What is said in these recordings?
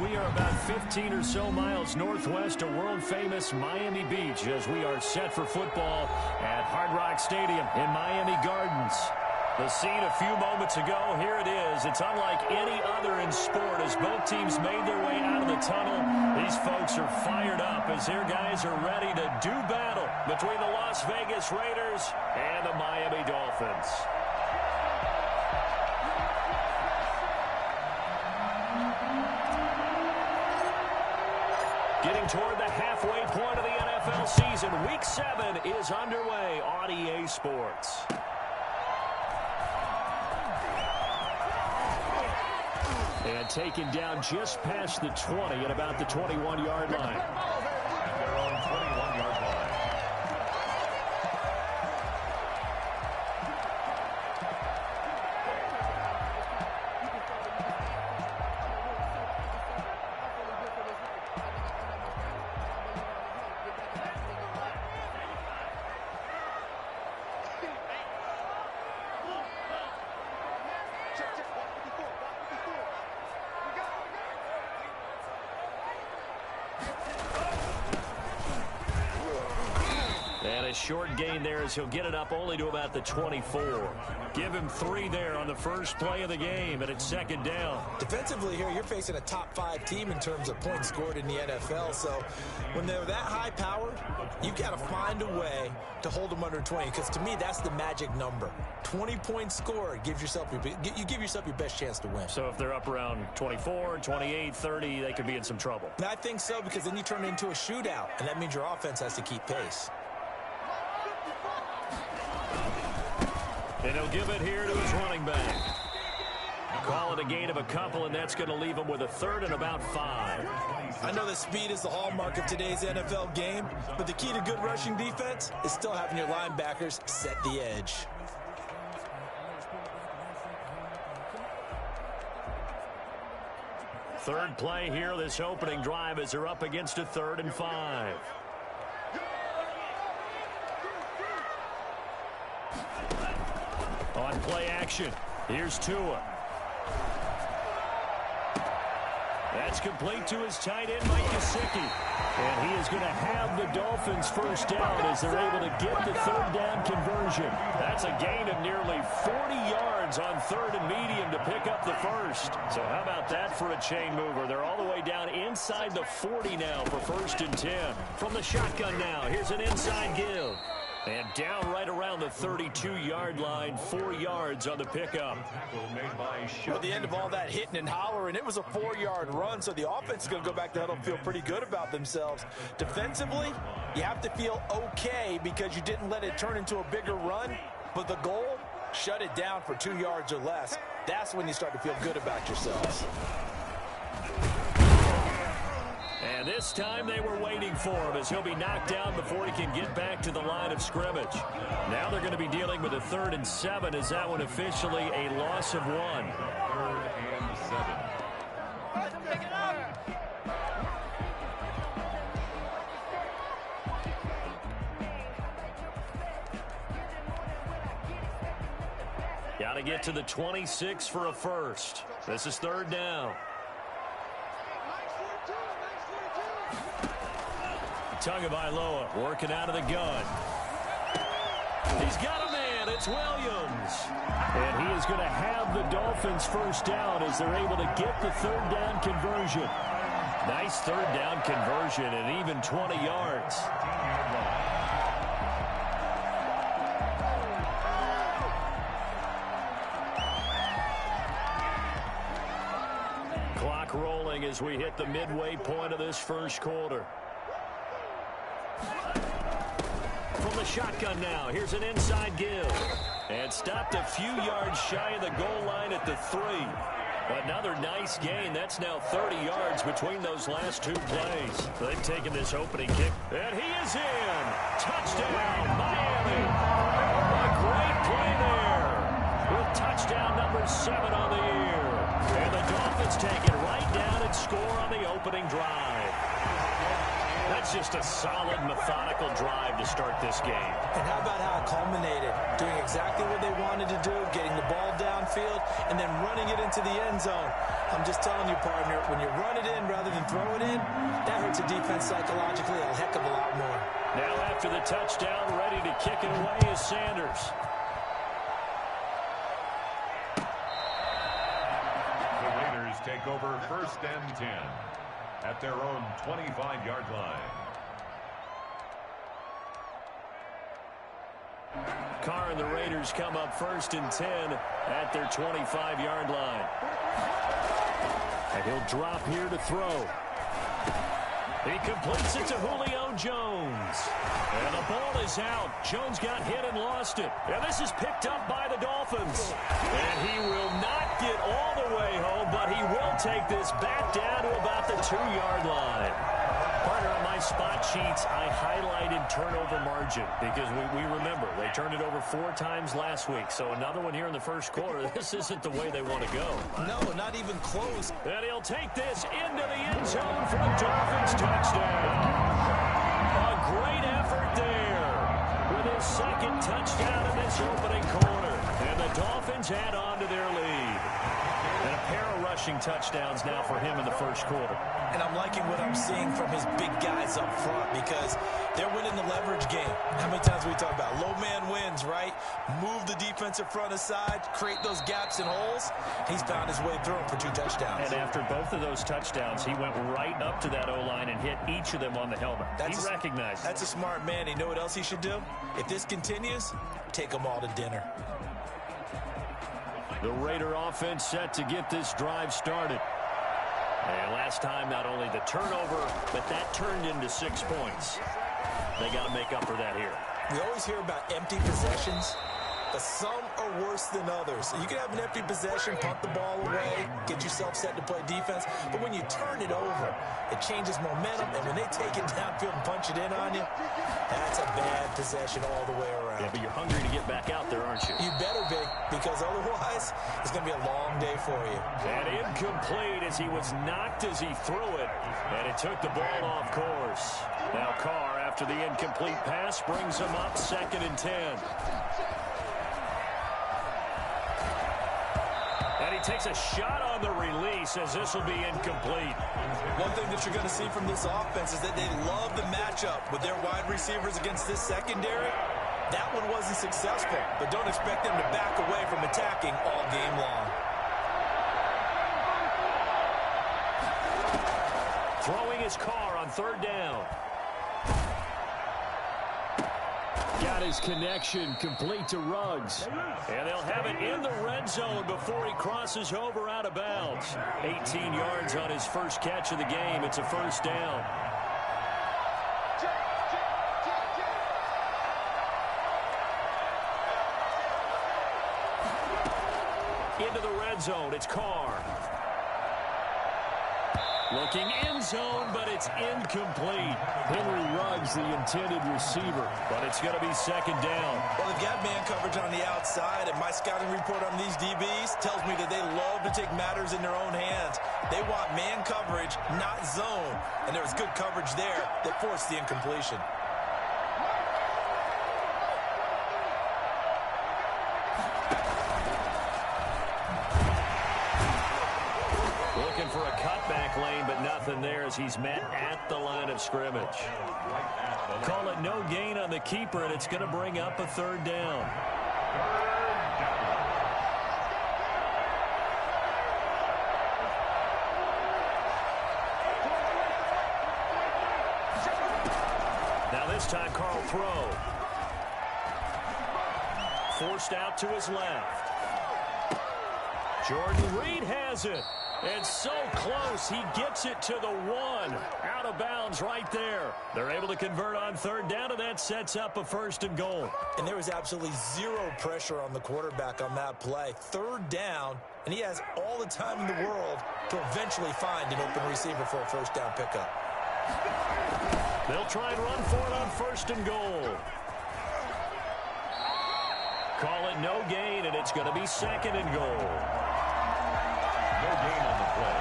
we are about 15 or so miles northwest of world-famous Miami Beach as we are set for football at Hard Rock Stadium in Miami Gardens. The scene a few moments ago, here it is. It's unlike any other in sport as both teams made their way out of the tunnel. These folks are fired up as their guys are ready to do battle between the Las Vegas Raiders and the Miami Dolphins. Getting toward the halfway point of the NFL season, Week 7 is underway on EA Sports. And taken down just past the 20 at about the 21-yard line. At their own 21-yard line. And a short gain there as he'll get it up only to about the 24. Give him 3 there on the first play of the game, and it's second down. Defensively here, you're facing a top-5 team in terms of points scored in the NFL. So when they're that high-powered, you've got to find a way to hold them under 20. Because to me, that's the magic number. 20 points scored you give yourself your best chance to win. So if they're up around 24, 28, 30, they could be in some trouble. And I think so, because then you turn it into a shootout, and that means your offense has to keep pace. And he'll give it here to his running back. Call it a gain of a couple, and that's going to leave him with a third and about 5. I know that speed is the hallmark of today's NFL game, but the key to good rushing defense is still having your linebackers set the edge. Third play here, this opening drive as they're up against a 3rd and 5. On play action, here's Tua. That's complete to his tight end, Mike Gesicki. And he is going to have the Dolphins first down as they're able to get the 3rd down conversion. That's a gain of nearly 40 yards on 3rd and medium to pick up the first. So how about that for a chain mover? They're all the way down inside the 40 now for 1st and 10. From the shotgun now, here's an inside give. And down right around the 32-yard line, 4 yards on the pickup. At the end of all that hitting and hollering, it was a 4-yard run, so the offense is going to go back to huddle and feel pretty good about themselves. Defensively, you have to feel okay because you didn't let it turn into a bigger run, but the goal, shut it down for 2 yards or less. That's when you start to feel good about yourselves. And this time they were waiting for him as he'll be knocked down before he can get back to the line of scrimmage. Now they're going to be dealing with a 3rd and 7 as that one officially a loss of 1. 3rd and 7. Got to get to the 26 for a first. This is 3rd down. Tagovailoa working out of the gun. He's got a man. It's Williams. And he is going to have the Dolphins first down as they're able to get the 3rd down conversion. Nice 3rd down conversion and even 20 yards. Clock rolling as we hit the midway point of this first quarter. From the shotgun now, here's an inside give. And stopped a few yards shy of the goal line at the 3. Another nice gain. That's now 30 yards between those last 2 plays. They've taken this opening kick. And he is in. Touchdown, Miami. A great play there. With touchdown number 7 on the year. And the Dolphins take it right down and score on the opening drive. That's just a solid, methodical drive to start this game. And how about how it culminated? Doing exactly what they wanted to do, getting the ball downfield, and then running it into the end zone. I'm just telling you, partner, when you run it in rather than throw it in, that hurts a defense psychologically a heck of a lot more. Now after the touchdown, ready to kick it away is Sanders. The Raiders take over 1st and 10 at their own 25-yard line. Carr and the Raiders come up 1st and 10 at their 25-yard line. And he'll drop here to throw. He completes it to Julio Jones. And the ball is out. Jones got hit and lost it. And this is picked up by the Dolphins. And he will not get all the way home, but he will take this back down to about the 2-yard line. Partner, on my spot sheets, I highlighted turnover margin because we remember they turned it over 4 times last week. So another one here in the first quarter. This isn't the way they want to go. No, not even close. And he'll take this into the end zone for a Dolphins touchdown. A great effort there with his 2nd touchdown in this opening quarter. And the Dolphins add on to their lead. And a pair of rushing touchdowns now for him in the first quarter. And I'm liking what I'm seeing from his big guys up front because they're winning the leverage game. How many times we talk about low man wins, right? Move the defensive front aside, create those gaps and holes. He's found his way through them for 2 touchdowns. And after both of those touchdowns, he went right up to that O-line and hit each of them on the helmet. He recognized it. That's a smart man. You know what else he should do? If this continues, take them all to dinner. The Raider offense set to get this drive started. And last time, not only the turnover, but that turned into 6 points. They got to make up for that here. We always hear about empty possessions, but some are worse than others. You can have an empty possession, punt the ball away, get yourself set to play defense, but when you turn it over, it changes momentum, and when they take it downfield and punch it in on you, that's a bad possession all the way around. Yeah, but you're hungry to get back out there, aren't you? You better be, because otherwise, it's going to be a long day for you. And incomplete as he was knocked as he threw it, and it took the ball off course. Now Carr, after the incomplete pass, brings him up 2nd and 10. And he takes a shot on the release as this will be incomplete. One thing that you're going to see from this offense is that they love the matchup with their wide receivers against this secondary. That one wasn't successful, but don't expect them to back away from attacking all game long. Throwing his Carr on 3rd down. Got his connection complete to Ruggs. And they'll have it in the red zone before he crosses over out of bounds. 18 yards on his first catch of the game. It's a 1st down. Into the red zone, it's Carr. Looking end zone, but it's incomplete. Henry Ruggs, the intended receiver, but it's going to be 2nd down. Well, they've got man coverage on the outside, and my scouting report on these DBs tells me that they love to take matters in their own hands. They want man coverage, not zone, and there was good coverage there that forced the incompletion. For a cutback lane, but nothing there as he's met at the line of scrimmage. Call it no gain on the keeper, and it's going to bring up a 3rd down. Now this time, Carl throw. Forced out to his left. Jordan Reed has it. And so close, he gets it to the 1. Out of bounds right there. They're able to convert on 3rd down, and that sets up a 1st and goal. And there was absolutely zero pressure on the quarterback on that play. 3rd down, and he has all the time in the world to eventually find an open receiver for a 1st down pickup. They'll try and run for it on 1st and goal. Call it no gain, and it's going to be 2nd and goal. No gain on the play.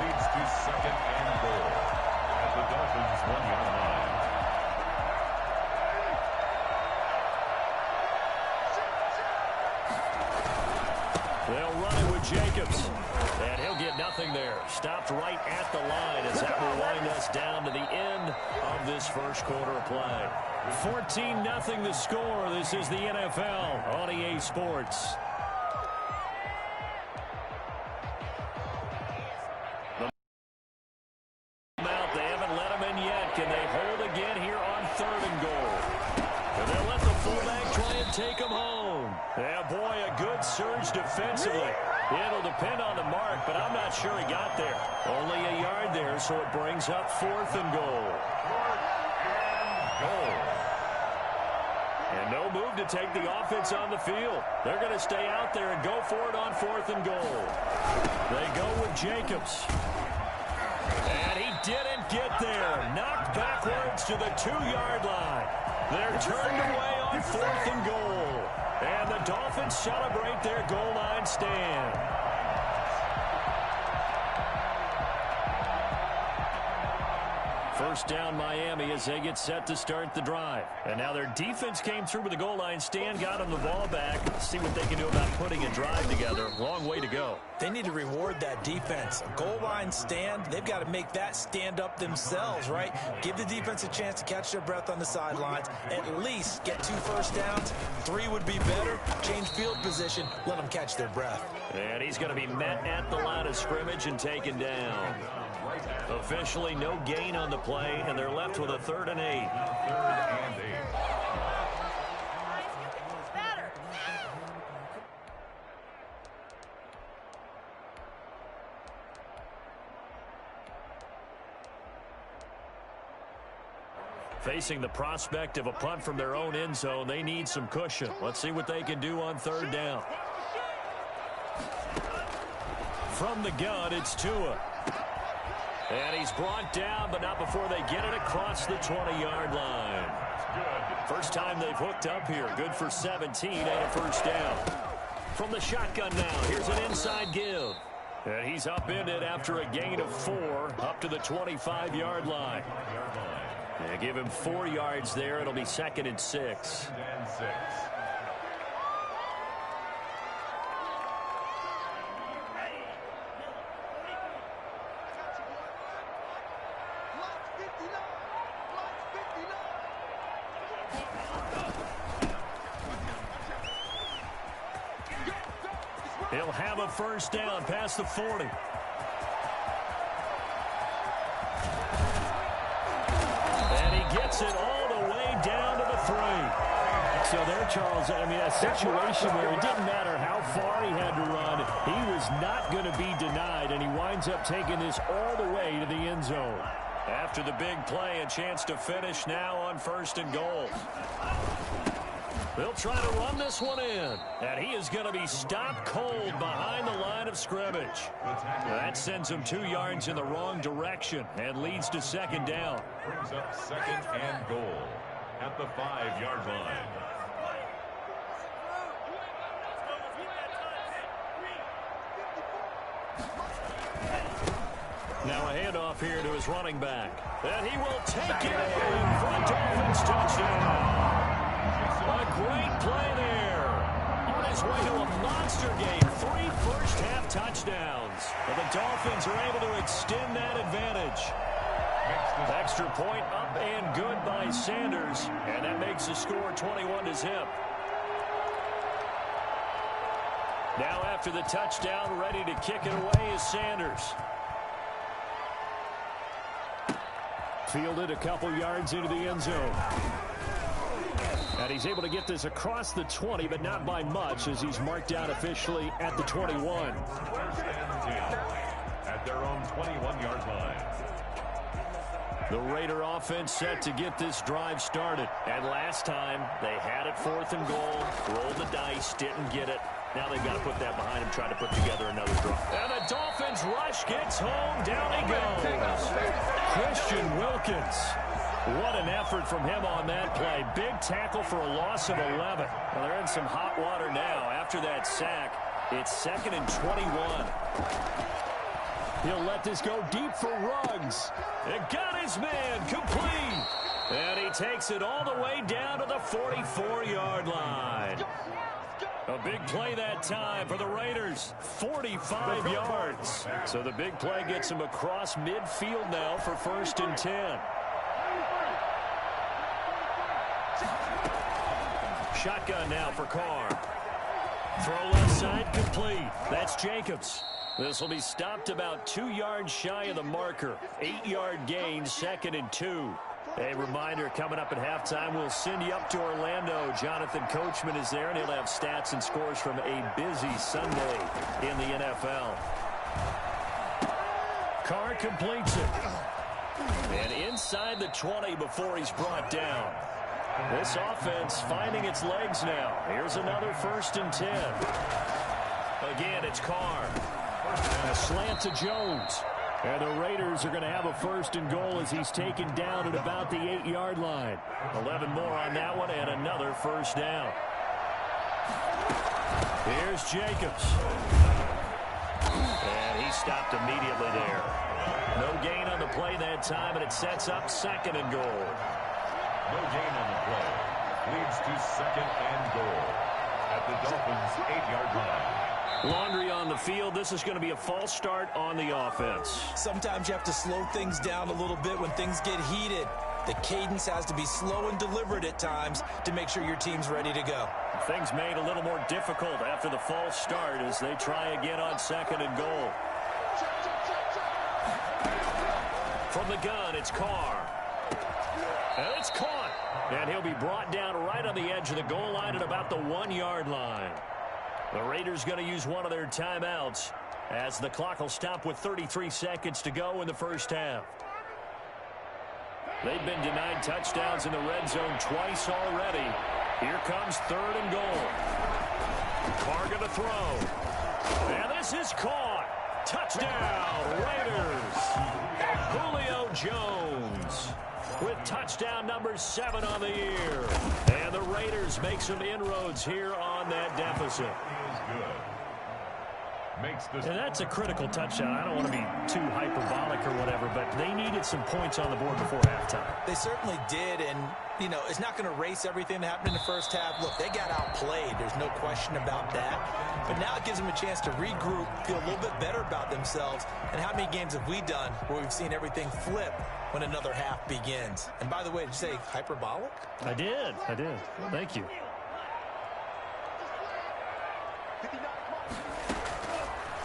Leads to 2nd and goal at the Dolphins' 1-yard line. They'll run it with with Jacobs. And he'll get nothing there. Stopped right at the line as that will wind us down to the end of this first quarter of play. 14-0 the score. This is the NFL on EA Sports. They haven't let him in yet. Can they hold again here on 3rd and goal? And they'll let the fullback try and take him home. Yeah, boy, a good surge defensively. It'll depend on the mark, but I'm not sure he got there. Only a yard there, so it brings up 4th and goal. And no move to take the offense on the field. They're going to stay out there and go for it on 4th and goal. They go with Jacobs. And he didn't get there. Knocked backwards to the 2-yard line. They're turned away on 4th and goal. And the Dolphins celebrate their goal line stand. First down Miami as they get set to start the drive. And now their defense came through with the goal line stand, got them the ball back. Let's see what they can do about putting a drive together. Long way to go. They need to reward that defense. A goal line stand, they've got to make that stand up themselves, right? Give the defense a chance to catch their breath on the sidelines. At least get 2 first downs. 3 would be better. Change field position. Let them catch their breath. And he's going to be met at the line of scrimmage and taken down. Officially no gain on the play, and they're left with a 3rd and 8. 3rd and 8. Facing the prospect of a punt from their own end zone, they need some cushion. Let's see what they can do on 3rd down. From the gun, it's Tua. And he's brought down, but not before they get it across the 20-yard line. First time they've hooked up here. Good for 17 and a first down. From the shotgun now, here's an inside give. And he's upended after a gain of 4 up to the 25-yard line. Yeah, give him 4 yards there. It'll be 2nd and 6. He'll have a first down past the 40. And he gets it all the way down to the 3. So there, Charles, I mean, a situation where it didn't matter how far he had to run, he was not going to be denied, and he winds up taking this all the way to the end zone. After the big play, a chance to finish now on 1st and goal. They'll try to run this one in. And he is going to be stopped cold behind the line of scrimmage. That sends him 2 yards in the wrong direction and leads to 2nd down. Brings up 2nd and goal at the 5-yard line. Now a handoff here to his running back. And he will take it in for a Dolphins touchdown. A great play there. On his way to a monster game. 3 first-half touchdowns. And the Dolphins are able to extend that advantage. Extra point up and good by Sanders. And that makes the score 21-0. Now after the touchdown, ready to kick it away is Sanders. Fielded a couple yards into the end zone. And he's able to get this across the 20, but not by much, as he's marked out officially at the 21. First and 10 at their own 21-yard line. The Raider offense set to get this drive started. And last time, they had it 4th and goal, rolled the dice, didn't get it. Now they've got to put that behind him, try to put together another drive. And the Dolphins rush gets home. Down he goes. Christian Wilkins. What an effort from him on that play. Big tackle for a loss of 11. Well, they're in some hot water now. After that sack, it's 2nd and 21. He'll let this go deep for Ruggs. It got his man complete. And he takes it all the way down to the 44-yard line. A big play that time for the Raiders. 45 yards. So the big play gets him across midfield now for 1st and 10. Shotgun now for Carr. Throw left side complete. That's Jacobs. This will be stopped about 2 yards shy of the marker. 8-yard gain, 2nd and 2. A reminder, coming up at halftime, we'll send you up to Orlando. Jonathan Coachman is there, and he'll have stats and scores from a busy Sunday in the NFL. Carr completes it. And inside the 20 before he's brought down. This offense finding its legs now. Here's another 1st and 10. Again, it's Carr. A slant to Jones. And the Raiders are going to have a 1st and goal as he's taken down at about the 8-yard line. 11 more on that one and another 1st down. Here's Jacobs. And he stopped immediately there. No gain on the play that time, and it sets up 2nd and goal. No gain on the play. Leads to 2nd and goal at the Dolphins' 8-yard line. Laundry on the field. This is going to be a false start on the offense. Sometimes you have to slow things down a little bit when things get heated. The cadence has to be slow and deliberate at times to make sure your team's ready to go. Things made a little more difficult after the false start as they try again on 2nd and goal. From the gun, it's Carr. And it's caught. And he'll be brought down right on the edge of the goal line at about the 1-yard line. The Raiders going to use one of their timeouts as the clock will stop with 33 seconds to go in the 1st half. They've been denied touchdowns in the red zone twice already. Here comes 3rd and goal. Carr going to throw. And this is caught. Touchdown, Raiders. Julio Jones with touchdown number 7 on the year. And the Raiders make some inroads here on that deficit. And that's a critical touchdown. I don't want to be too hyperbolic or whatever, but they needed some points on the board before halftime. They certainly did, and, you know, it's not going to erase everything that happened in the 1st half. Look, they got outplayed. There's no question about that. But now it gives them a chance to regroup, feel a little bit better about themselves. And how many games have we done where we've seen everything flip when another half begins? And by the way, did you say hyperbolic? I did. Thank you.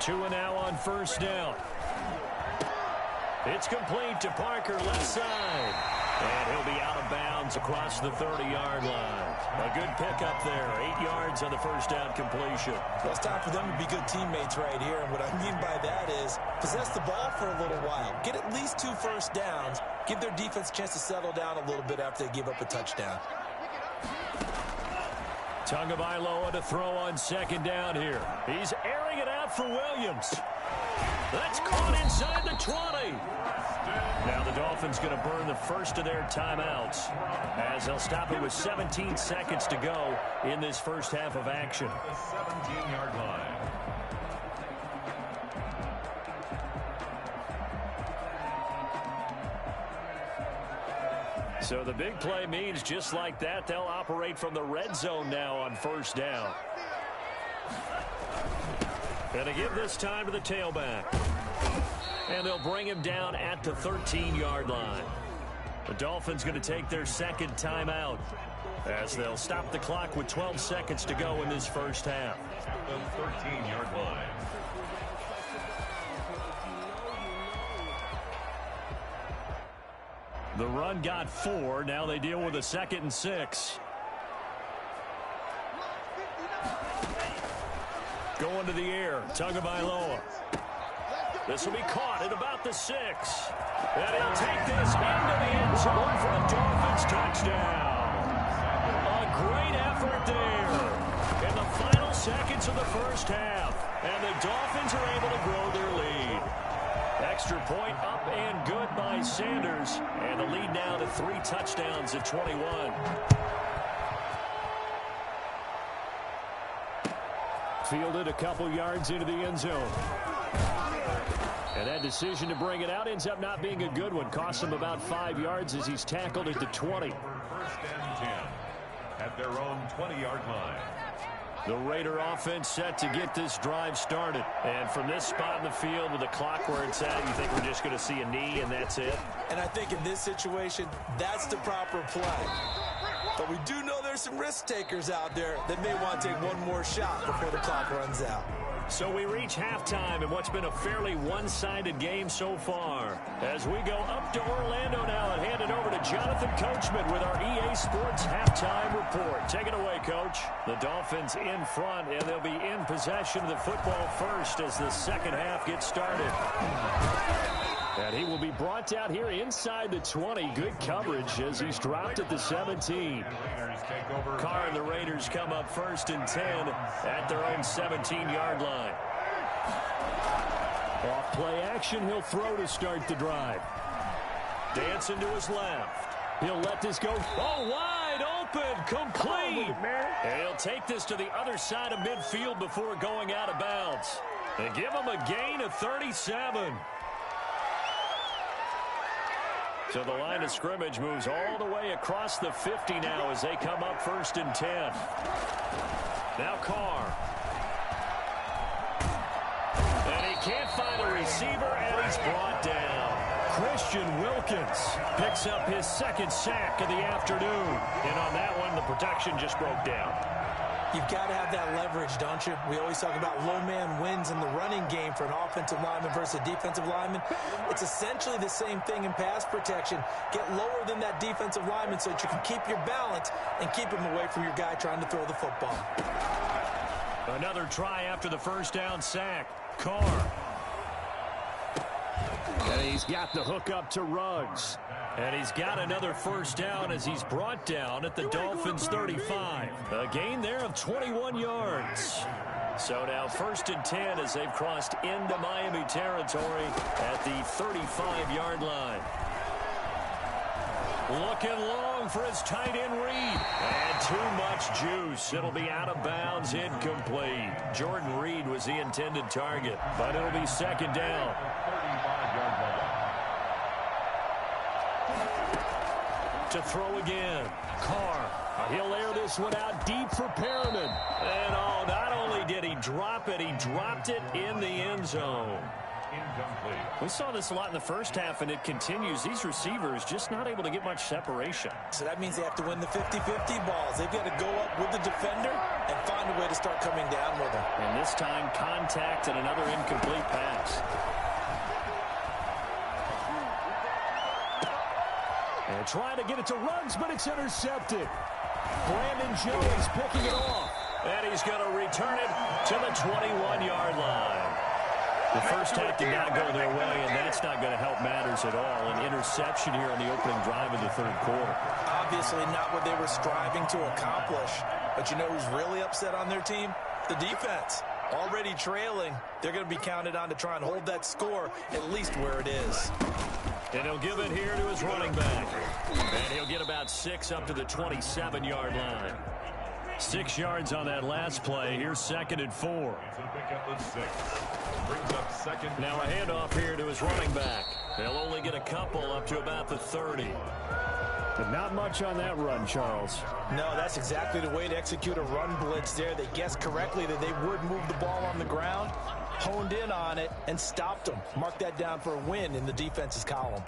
Two and now on 1st down. It's complete to Parker, left side. And he'll be out of bounds across the 30-yard line. A good pickup there. 8 yards on the 1st down completion. Well, it's time for them to be good teammates right here. And what I mean by that is possess the ball for a little while. Get at least 2 1st downs. Give their defense a chance to settle down a little bit after they give up a touchdown. Tagovailoa to throw on 2nd down here. He's airing it out for Williams. That's caught inside the 20. Now the Dolphins going to burn the 1st of their timeouts as they'll stop it with 17 seconds to go in this 1st half of action. The 17-yard line. So the big play means just like that, they'll operate from the red zone now on 1st down. And they give this time to the tailback. And they'll bring him down at the 13-yard line. The Dolphins going to take their 2nd timeout as they'll stop the clock with 12 seconds to go in this 1st half. The 13-yard line. The run got 4. Now they deal with a 2nd and 6. Going to the air. Tagovailoa. This will be caught at about the 6. And he'll take this into the end zone for a Dolphins touchdown. A great effort there in the final seconds of the 1st half. And the Dolphins are able to grow their lead. Extra point up and good by Sanders. And the lead now to 3 touchdowns at 21. Fielded a couple yards into the end zone. And that decision to bring it out ends up not being a good one. Costs him about 5 yards as he's tackled at the 20. 1st and 10 at their own 20-yard line. The Raider offense set to get this drive started. And from this spot in the field with the clock where it's at, you think we're just going to see a knee and that's it? And I think in this situation, that's the proper play. But we do know there's some risk takers out there that may want to take one more shot before the clock runs out. So we reach halftime in what's been a fairly one-sided game so far. As we go up to Orlando now and hand it over to Jonathan Coachman with our EA Sports halftime report. Take it away, Coach. The Dolphins in front, and they'll be in possession of the football first as the second half gets started. And he will be brought down here inside the 20. Good coverage as he's dropped at the 17. Carr and the Raiders come up first and 10 at their own 17-yard line. Off play action, he'll throw to start the drive. Dancing to his left. He'll let this go. Oh, wide open, complete. And he'll take this to the other side of midfield before going out of bounds. And give him a gain of 37. So the line of scrimmage moves all the way across the 50 now as they come up first and 10. Now Carr. And he can't find a receiver, and he's brought down. Christian Wilkins picks up his second sack of the afternoon. And on that one, the protection just broke down. You've got to have that leverage, don't you? We always talk about low man wins in the running game for an offensive lineman versus a defensive lineman. It's essentially the same thing in pass protection. Get lower than that defensive lineman so that you can keep your balance and keep him away from your guy trying to throw the football. Another try after the first down sack. Carr. And he's got the hook up to Ruggs. And he's got another first down as he's brought down at the Dolphins' 35. A gain there of 21 yards. So now first and 10 as they've crossed into Miami territory at the 35-yard line. Looking long for his tight end Reed. And too much juice. It'll be out of bounds, incomplete. Jordan Reed was the intended target, but it'll be second down. To throw again. Carr. He'll air this one out deep for Perriman. And oh, not only did he drop it, he dropped it in the end zone. Incomplete. We saw this a lot in the first half, and it continues. These receivers just not able to get much separation. So that means they have to win the 50-50 balls. They've got to go up with the defender and find a way to start coming down with him. And this time, contact and another incomplete pass. And trying to get it to Ruggs, but it's intercepted. Brandon Jones picking it off. And he's going to return it to the 21-yard line. The first half did not go their way, and that's not going to help matters at all. An interception here on the opening drive of the third quarter. Obviously not what they were striving to accomplish. But you know who's really upset on their team? The defense. Already trailing. They're going to be counted on to try and hold that score at least where it is. And he'll give it here to his running back. And he'll get about 6 up to the 27-yard line. 6 yards on that last play. Here's second and 4. Now a handoff here to his running back. They'll only get a couple up to about the 30. But not much on that run, Charles. No, that's exactly the way to execute a run blitz there. They guessed correctly that they would move the ball on the ground, honed in on it, and stopped them. Mark that down for a win in the defense's column.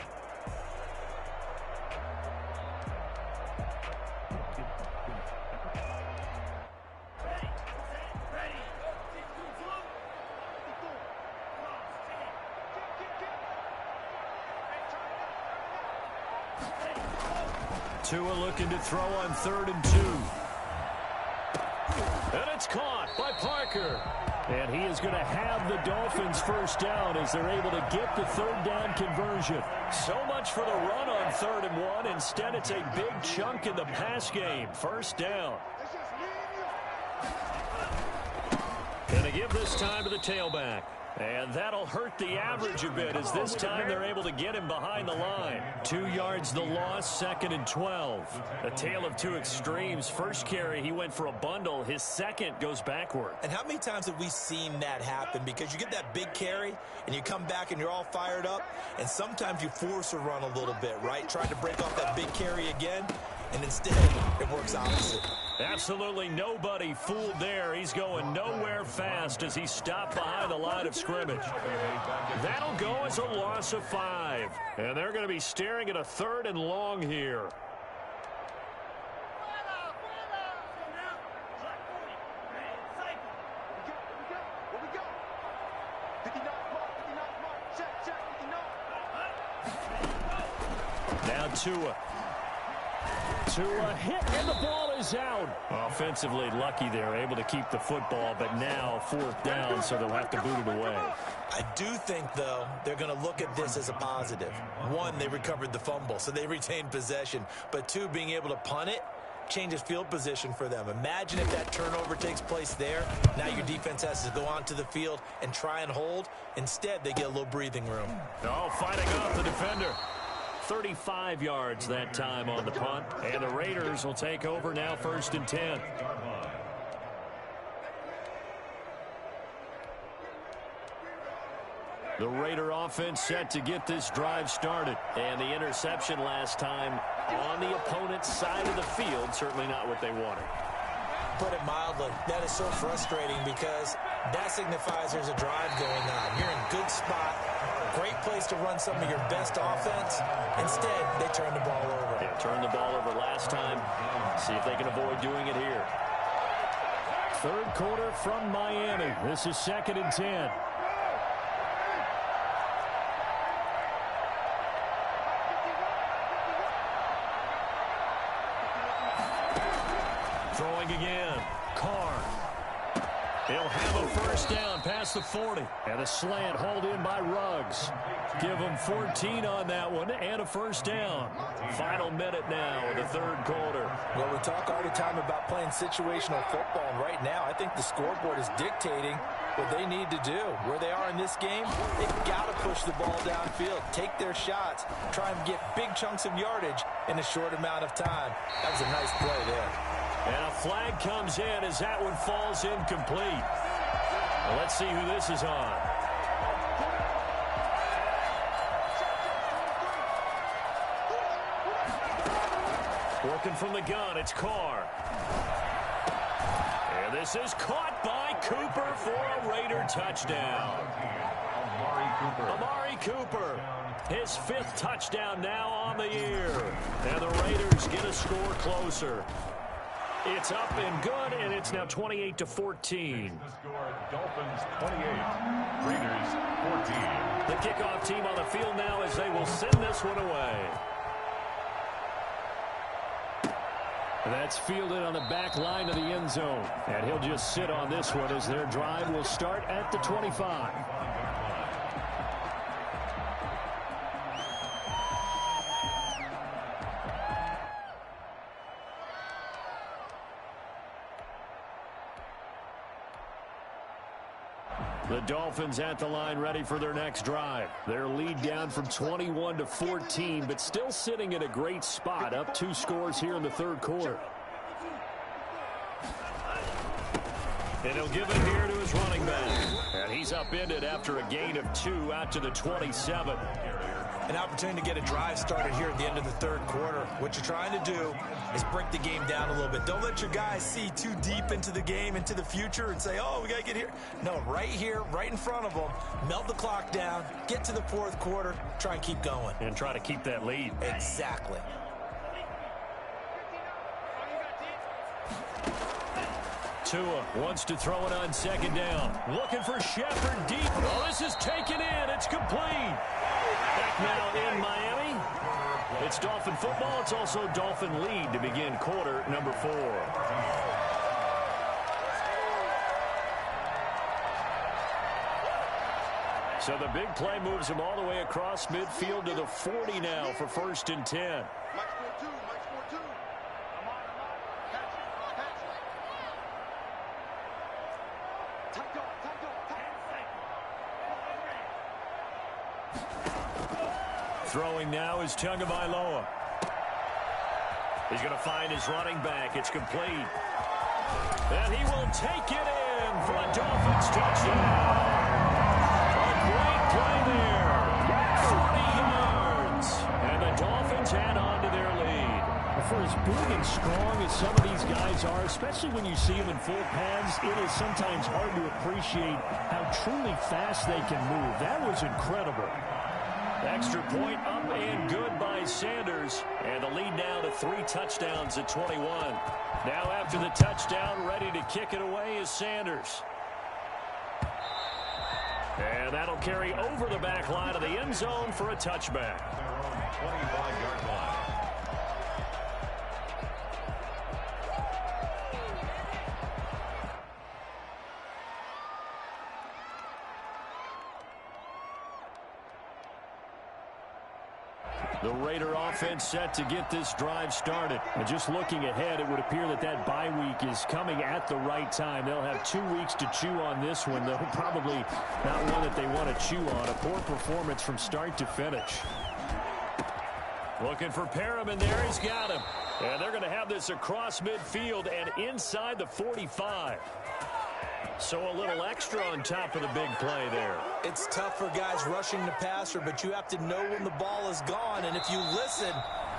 Tua looking to throw on 3rd and 2. And it's caught by Parker. And he is going to have the Dolphins first down as they're able to get the third down conversion. So much for the run on 3rd and 1. Instead, it's a big chunk in the pass game. First down. Going to give this time to the tailback. And that'll hurt the average a bit as this time they're able to get him behind the line. 2 yards the loss, 2nd and 12. A tale of two extremes. First carry, he went for a bundle. His second goes backward. And how many times have we seen that happen? Because you get that big carry, and you come back and you're all fired up, and sometimes you force a run a little bit, right? Trying to break off that big carry again. and instead it works opposite. Absolutely nobody fooled there. He's going nowhere fast as he stopped behind the line of scrimmage. That'll go as a loss of 5. And they're going to be staring at a 3rd and long here. Now Tua hit, and the ball is out. Offensively lucky they're able to keep the football, but now 4th down, so they'll have to boot it away. I do think, though, they're going to look at this as a positive. 1, they recovered the fumble, so they retained possession. But 2, being able to punt it changes field position for them. Imagine if that turnover takes place there. Now your defense has to go onto the field and try and hold. Instead, they get a little breathing room. Oh, fighting off the defender. 35 yards that time on the punt. And the Raiders will take over now, 1st and 10. The Raider offense set to get this drive started. And the interception last time on the opponent's side of the field. Certainly not what they wanted. Put it mildly, that is so frustrating because that signifies there's a drive going on. You're in good spot. Great place to run some of your best offense. Instead, they turn the ball over. Yeah, turned the ball over last time. See if they can avoid doing it here. 3rd quarter from Miami. This is 2nd and 10. Throwing again. Carr. He'll have a 1st down past the 40. And a slant hauled in by Ruggs. Give him 14 on that one and a 1st down. Final minute now of the 3rd quarter. Well, we talk all the time about playing situational football, and right now I think the scoreboard is dictating what they need to do. Where they are in this game, they've got to push the ball downfield, take their shots, try and get big chunks of yardage in a short amount of time. That was a nice play there. And a flag comes in as that one falls incomplete. Well, let's see who this is on. Working from the gun, it's Carr. And this is caught by Cooper for a Raider touchdown. Amari Cooper, his 5th touchdown now on the year. And the Raiders get a score closer. It's up and good, and it's now 28-14. The score, Dolphins 28, Raiders 14. The kickoff team on the field now as they will send this one away. That's fielded on the back line of the end zone. And he'll just sit on this one as their drive will start at the 25. The Dolphins at the line ready for their next drive. Their lead down from 21 to 14, but still sitting in a great spot, up 2 scores here in the 3rd quarter. And he'll give it here to his running back. And he's upended after a gain of 2 out to the 27. An opportunity to get a drive started here at the end of the 3rd quarter. What you're trying to do is break the game down a little bit. Don't let your guys see too deep into the game, into the future, and say, oh, we got to get here. No, right here, right in front of them, melt the clock down, get to the 4th quarter, try and keep going. And try to keep that lead. Exactly. Tua wants to throw it on 2nd down. Looking for Shepard deep. Oh, this is taken in. It's complete. Back now in Miami. It's Dolphin football. It's also Dolphin lead to begin quarter number 4. So the big play moves him all the way across midfield to the 40 now for 1st and 10. Throwing now is Tagovailoa. He's going to find his running back. It's complete. And he will take it in for a Dolphins touchdown. A great play there. 40 yards. And the Dolphins add on to their lead. For his big and strong as some of these guys are, especially when you see them in full pads, it is sometimes hard to appreciate how truly fast they can move. That was incredible. Extra point up and good by Sanders. And the lead now to 3 touchdowns at 21. Now after the touchdown, ready to kick it away is Sanders. And that'll carry over the back line of the end zone for a touchback. 25-yard line. The Raider offense set to get this drive started. And just looking ahead, it would appear that that bye week is coming at the right time. They'll have 2 weeks to chew on this one, though probably not one that they want to chew on. A poor performance from start to finish. Looking for Perriman there. He's got him. And they're going to have this across midfield and inside the 45. So a little extra on top of the big play there. It's tough for guys rushing the passer, but you have to know when the ball is gone. And if you listen,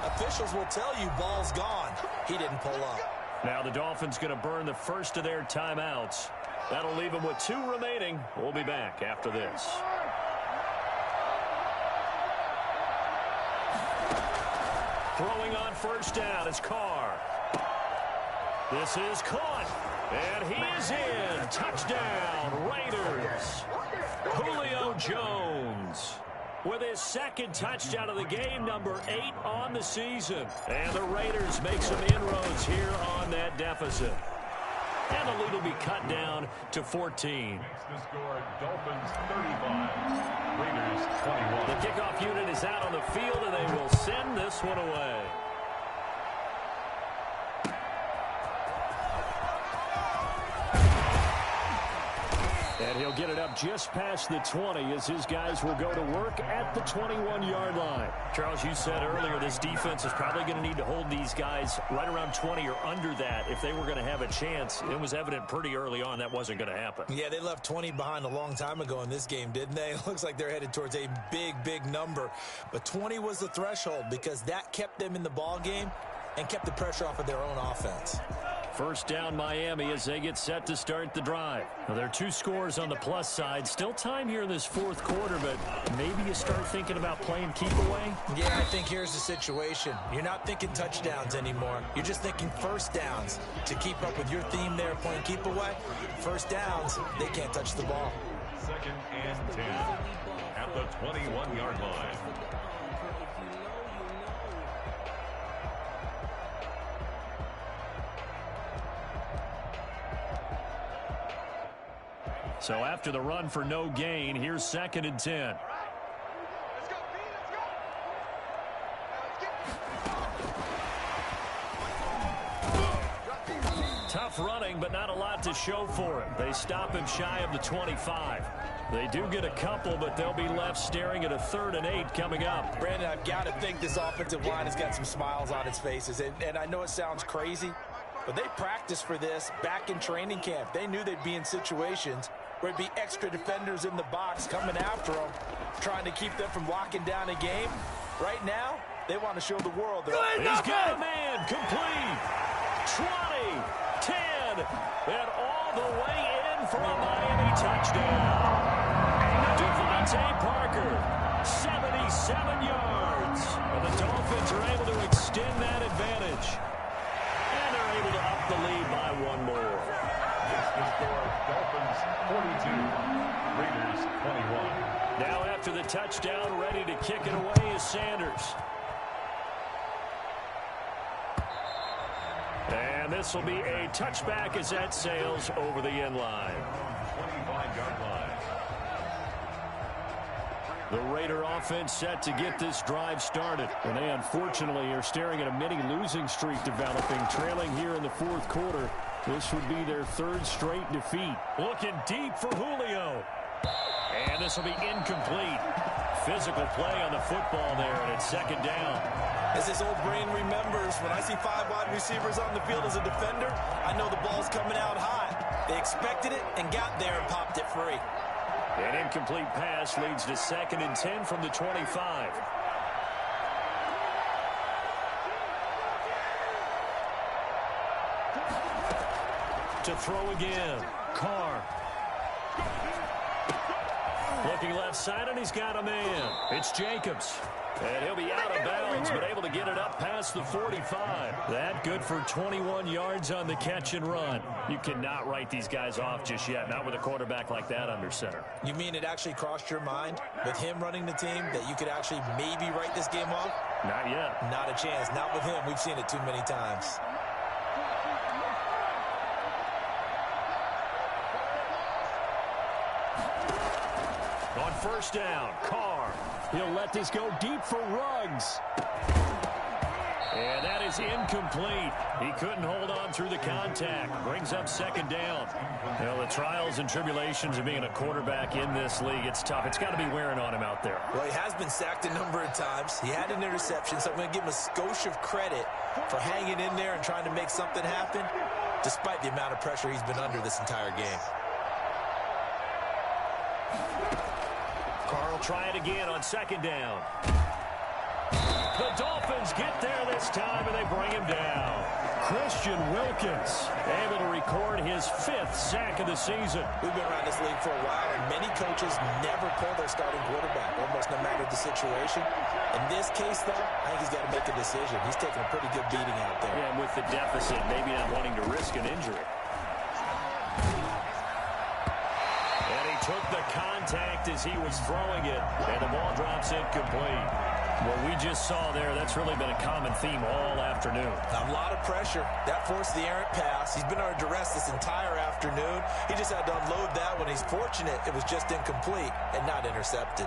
officials will tell you ball's gone. He didn't pull up. Now the Dolphins going to burn the first of their timeouts. That'll leave them with 2 remaining. We'll be back after this. Throwing on first down is Carr. This is caught. And he is in. Touchdown, Raiders. Julio Jones with his 2nd touchdown of the game, number 8 on the season. And the Raiders make some inroads here on that deficit. And the lead will be cut down to 14. The score, Dolphins 35, Raiders 21. The kickoff unit is out on the field, and they will send this one away. And he'll get it up just past the 20 as his guys will go to work at the 21-yard line. Charles, you said earlier this defense is probably going to need to hold these guys right around 20 or under that if they were going to have a chance. It was evident pretty early on that wasn't going to happen. Yeah, they left 20 behind a long time ago in this game, didn't they? It looks like they're headed towards a big number. But 20 was the threshold because that kept them in the ball game and kept the pressure off of their own offense. First down Miami as they get set to start the drive. Well, there are 2 scores on the plus side. Still time here in this 4th quarter, but maybe you start thinking about playing keep away? Yeah, I think here's the situation. You're not thinking touchdowns anymore. You're just thinking first downs. To keep up with your theme there, playing keep away, first downs, they can't touch the ball. 2nd and 10 at the 21-yard line. So after the run for no gain, here's 2nd and 10. Tough running, but not a lot to show for it. They stop him shy of the 25. They do get a couple, but they'll be left staring at a 3rd and 8 coming up. Brandon, I've got to think this offensive line has got some smiles on its faces. And I know it sounds crazy, but they practiced for this back in training camp. They knew they'd be in situations where it'd be extra defenders in the box coming after them, trying to keep them from locking down a game. Right now, they want to show the world. He's got a man, complete. 20, 10, and all the way in for a Miami touchdown. Devontae Parker, 77 yards. And the Dolphins are able to extend that advantage. And they're able to up the lead by 1 more. The score, Dolphins 42, Raiders 21. Now after the touchdown, ready to kick it away is Sanders. And this will be a touchback as that sails over the end line. 25-yard line. The Raider offense set to get this drive started. And they unfortunately are staring at a mini losing streak developing, trailing here in the 4th quarter. This would be their 3rd straight defeat. Looking deep for Julio. And this will be incomplete. Physical play on the football there, and it's 2nd down. As his old brain remembers, when I see 5 wide receivers on the field as a defender, I know the ball's coming out hot. They expected it and got there and popped it free. An incomplete pass leads to 2nd and 10 from the 25. to throw again. Carr. Looking left side, and he's got a man. It's Jacobs. And he'll be out of bounds, but able to get it up past the 45. That good for 21 yards on the catch and run. You cannot write these guys off just yet, not with a quarterback like that under center. You mean it actually crossed your mind with him running the team that you could actually maybe write this game off? Not yet. Not a chance. Not with him. We've seen it too many times. On first down, Carr. He'll let this go deep for Ruggs. And that is incomplete. He couldn't hold on through the contact. Brings up second down. You know, the trials and tribulations of being a quarterback in this league, it's tough. It's got to be wearing on him out there. Well, he has been sacked a number of times. He had an interception, so I'm going to give him a skosh of credit for hanging in there and trying to make something happen, despite the amount of pressure he's been under this entire game. Carr will try it again on second down. The Dolphins get there this time, and they bring him down. Christian Wilkins able to record his 5th sack of the season. We've been around this league for a while, and many coaches never pull their starting quarterback, almost no matter the situation. In this case, though, I think he's got to make a decision. He's taking a pretty good beating out there. Yeah, and with the deficit, maybe not wanting to risk an injury. And he took the contact as he was throwing it, and the ball drops incomplete. What we just saw there, that's really been a common theme all afternoon. A lot of pressure. That forced the errant pass. He's been under duress this entire afternoon. He just had to unload that one. He's fortunate it was just incomplete and not intercepted.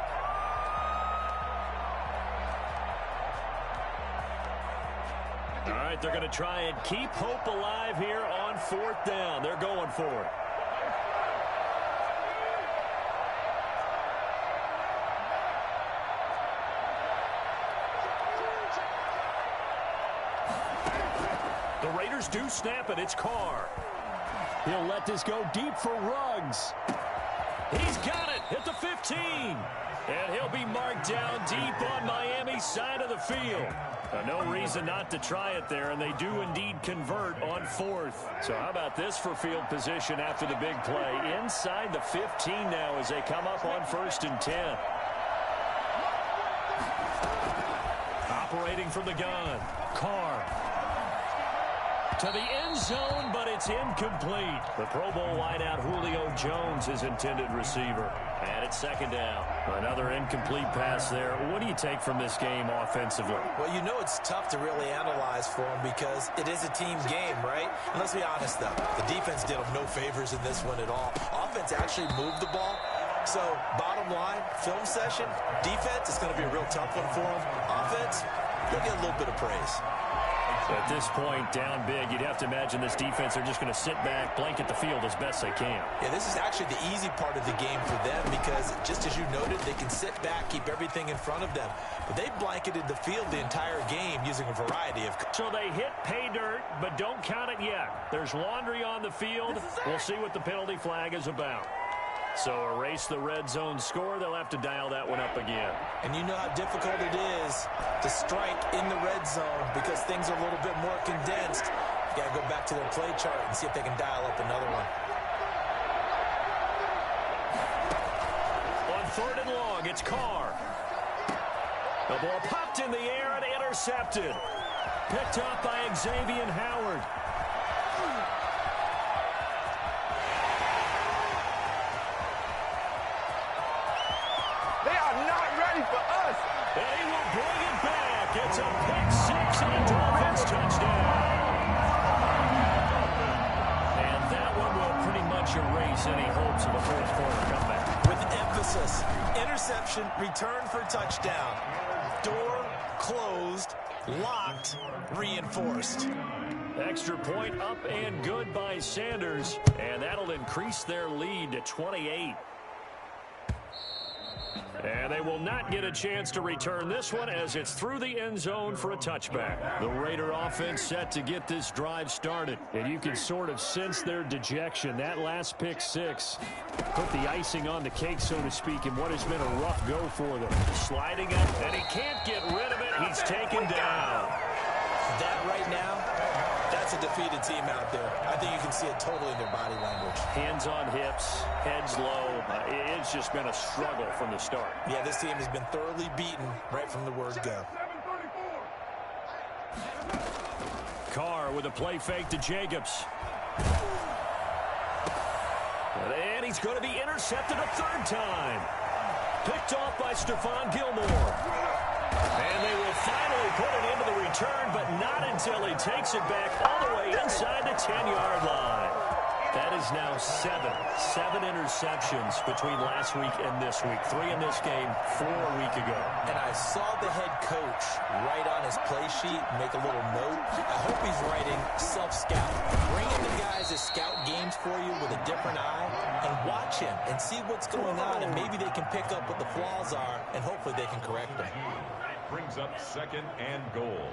All right, they're going to try and keep hope alive here on 4th down. They're going for it. The Raiders do snap it. It's Carr. He'll let this go deep for Ruggs. He's got it at the 15. And he'll be marked down deep on Miami's side of the field. No reason not to try it there, and they do indeed convert on 4th. So how about this for field position after the big play? Inside the 15 now as they come up on 1st and 10. Operating from the gun, Carr. To the end zone, but it's incomplete. The Pro Bowl wideout Julio Jones, his intended receiver. And it's 2nd down. Another incomplete pass there. What do you take from this game offensively? Well, you know it's tough to really analyze for him because it is a team game, right? And let's be honest, though. The defense did him no favors in this one at all. Offense actually moved the ball. So, bottom line, film session, defense, it's going to be a real tough one for him. Offense, they'll get a little bit of praise. At this point, down big, you'd have to imagine this defense are just going to sit back, blanket the field as best they can. Yeah, this is actually the easy part of the game for them because, just as you noted, they can sit back, keep everything in front of them. But they blanketed the field the entire game using a variety of... So they hit pay dirt, but don't count it yet. There's laundry on the field. We'll see what the penalty flag is about. So erase the red zone score. They'll have to dial that one up again. And you know how difficult it is to strike in the red zone because things are a little bit more condensed. You got to go back to their play chart and see if they can dial up another one. On 3rd and long, it's Carr. The ball popped in the air and intercepted. Picked up by Xavier Howard. And he will bring it back. It's a pick-6 and a Dolphins touchdown. And that one will pretty much erase any hopes of a 4th-quarter comeback. With emphasis, interception, return for touchdown. Door closed, locked, reinforced. Extra point up and good by Sanders. And that'll increase their lead to 28. And they will not get a chance to return this one as it's through the end zone for a touchback. The Raider offense set to get this drive started. And you can sort of sense their dejection. That last pick-6 put the icing on the cake, so to speak, in what has been a rough go for them. Sliding up, and he can't get rid of it. He's taken down. That right now, that's That's a defeated team out there. I think you can see it totally in their body language. Hands on hips, heads low. It's just been a struggle from the start. Yeah, this team has been thoroughly beaten right from the word go. Carr with a play fake to Jacobs. And he's going to be intercepted a third time. Picked off by Stephon Gilmore. And they will finally put it into the return, but not until he takes it back all the way inside the 10-yard line. That is now seven interceptions between last week and this week. 3 in this game, 4 a week ago. And I saw the head coach write on his play sheet, make a little note. I hope he's writing self-scout. Bring in the guys that scout games for you with a different eye and watch him and see what's going on, and maybe they can pick up what the flaws are, and hopefully they can correct them. Brings up 2nd and goal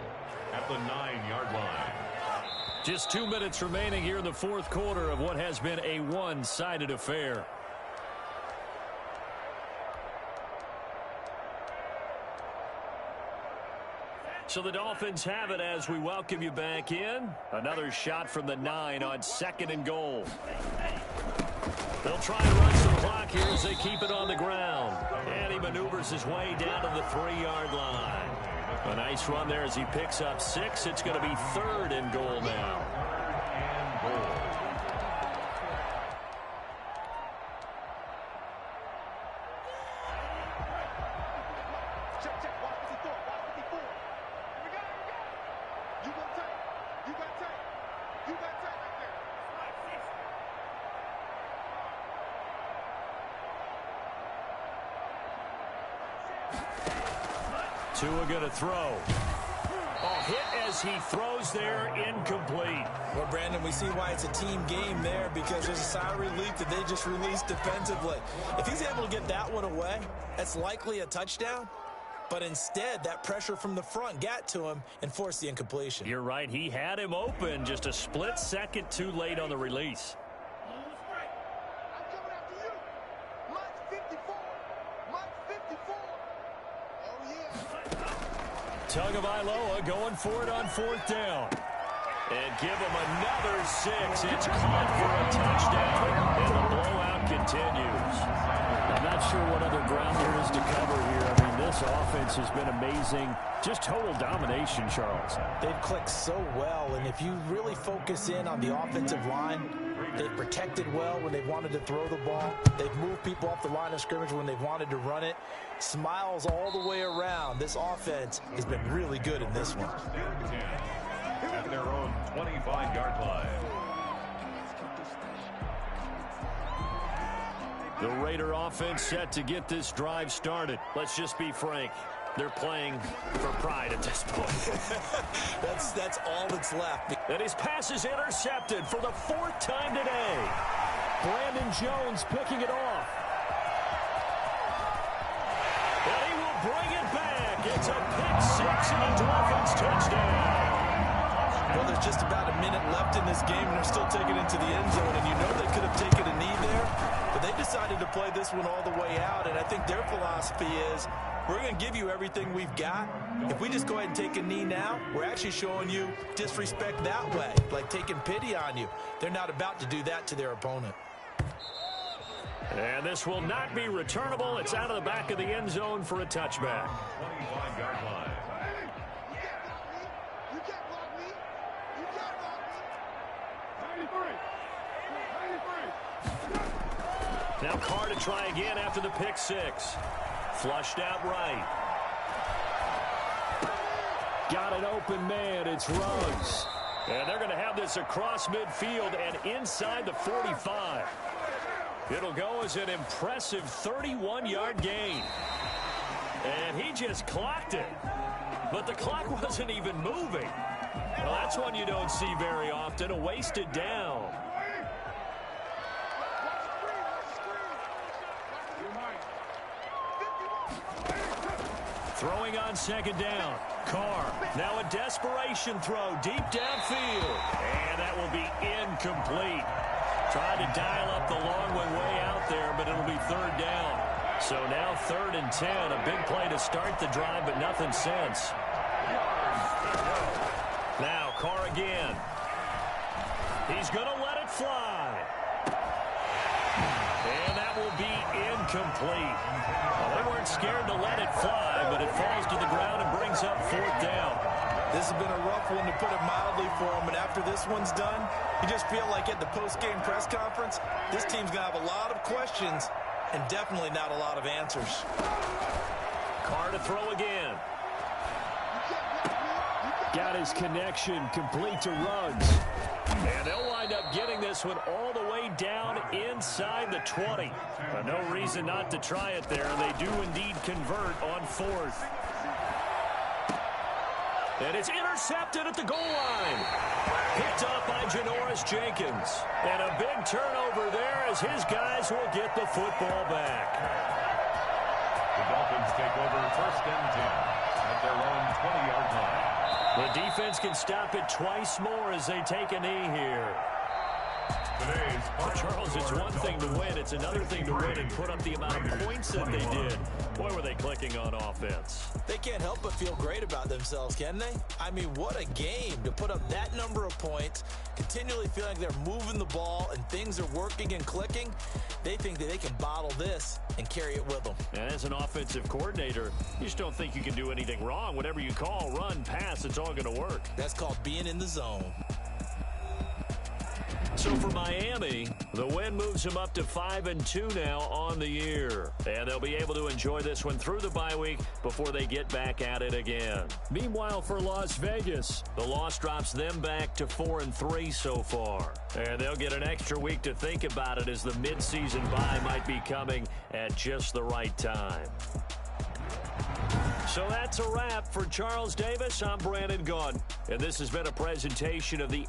at the 9-yard line. Just 2 minutes remaining here in the fourth quarter of what has been a one-sided affair. So the Dolphins have it as we welcome you back in. Another shot from the 9 on 2nd and goal. They'll try and run some clock here as they keep it on the ground. And he maneuvers his way down to the 3-yard line. A nice run there as he picks up 6. It's going to be 3rd and goal now. Tua going to throw. Hit as he throws there, incomplete. Well, Brandon, we see why it's a team game there, because there's a sigh of relief that they just released defensively. If he's able to get that one away, that's likely a touchdown. But instead, that pressure from the front got to him and forced the incompletion. You're right. He had him open, just a split second too late on the release. Tagovailoa going for it on 4th down. And give him another 6. It's caught for a touchdown, and the blowout continues. I'm not sure what other ground there is to cover here. I mean, this offense has been amazing. Just total domination, Charles. They've clicked so well, and if you really focus in on the offensive line, they've protected well when they've wanted to throw the ball. They've moved people off the line of scrimmage when they've wanted to run it. Smiles all the way around. This offense has been really good in this one. At their own 25-yard line. The Raider offense set to get this drive started. Let's just be frank. They're playing for pride at this point. That's all that's left. And his pass is intercepted for the 4th time today. Brandon Jones picking it off. And he will bring it back. It's a pick-6 and a Dolphins touchdown. Well, there's just about a minute left in this game, and they're still taking it to the end zone. And you know they could have taken a knee there, but they decided to play this one all the way out. And I think their philosophy is, we're going to give you everything we've got. If we just go ahead and take a knee now, we're actually showing you disrespect that way, like taking pity on you. They're not about to do that to their opponent. And this will not be returnable. It's out of the back of the end zone for a touchback. 25-yard line. Now Carr to try again after the pick-6. Flushed out right. Got an open man. It's Ruggs. And they're going to have this across midfield and inside the 45. It'll go as an impressive 31-yard gain. And he just clocked it. But the clock wasn't even moving. Well, that's one you don't see very often, a wasted down. Throwing on 2nd down. Carr, now a desperation throw deep downfield. And that will be incomplete. Tried to dial up the long way out there, but it'll be 3rd down. So now 3rd and 10. A big play to start the drive, but nothing since. Now Carr again. He's going to let it fly. And that will be incomplete. Well, they weren't scared to let it fly, but it falls to the ground and brings up 4th down. This has been a rough one, to put it mildly, for him. And after this one's done, you just feel like at the post-game press conference, this team's going to have a lot of questions and definitely not a lot of answers. Carr to throw again. Got his connection complete to Ruggs. And they'll wind up getting this one all the way down inside the 20. But no reason not to try it there. They do indeed convert on 4th. And it's intercepted at the goal line. Picked up by Janoris Jenkins. And a big turnover there as his guys will get the football back. The Dolphins take over 1st and 10 at their own 20-yard line. The defense can stop it twice more as they take a knee here. Well, Charles, it's one thing to win. It's another thing to win and put up the amount of points that they did. Boy, were they clicking on offense. They can't help but feel great about themselves, can they? I mean, what a game to put up that number of points, continually feeling like they're moving the ball and things are working and clicking. They think that they can bottle this and carry it with them. And as an offensive coordinator, you just don't think you can do anything wrong. Whatever you call, run, pass, it's all going to work. That's called being in the zone. So for Miami, the win moves them up to 5-2 now on the year. And they'll be able to enjoy this one through the bye week before they get back at it again. Meanwhile, for Las Vegas, the loss drops them back to 4-3 so far. And they'll get an extra week to think about it as the midseason bye might be coming at just the right time. So that's a wrap for Charles Davis. I'm Brandon Gaudin, and this has been a presentation of the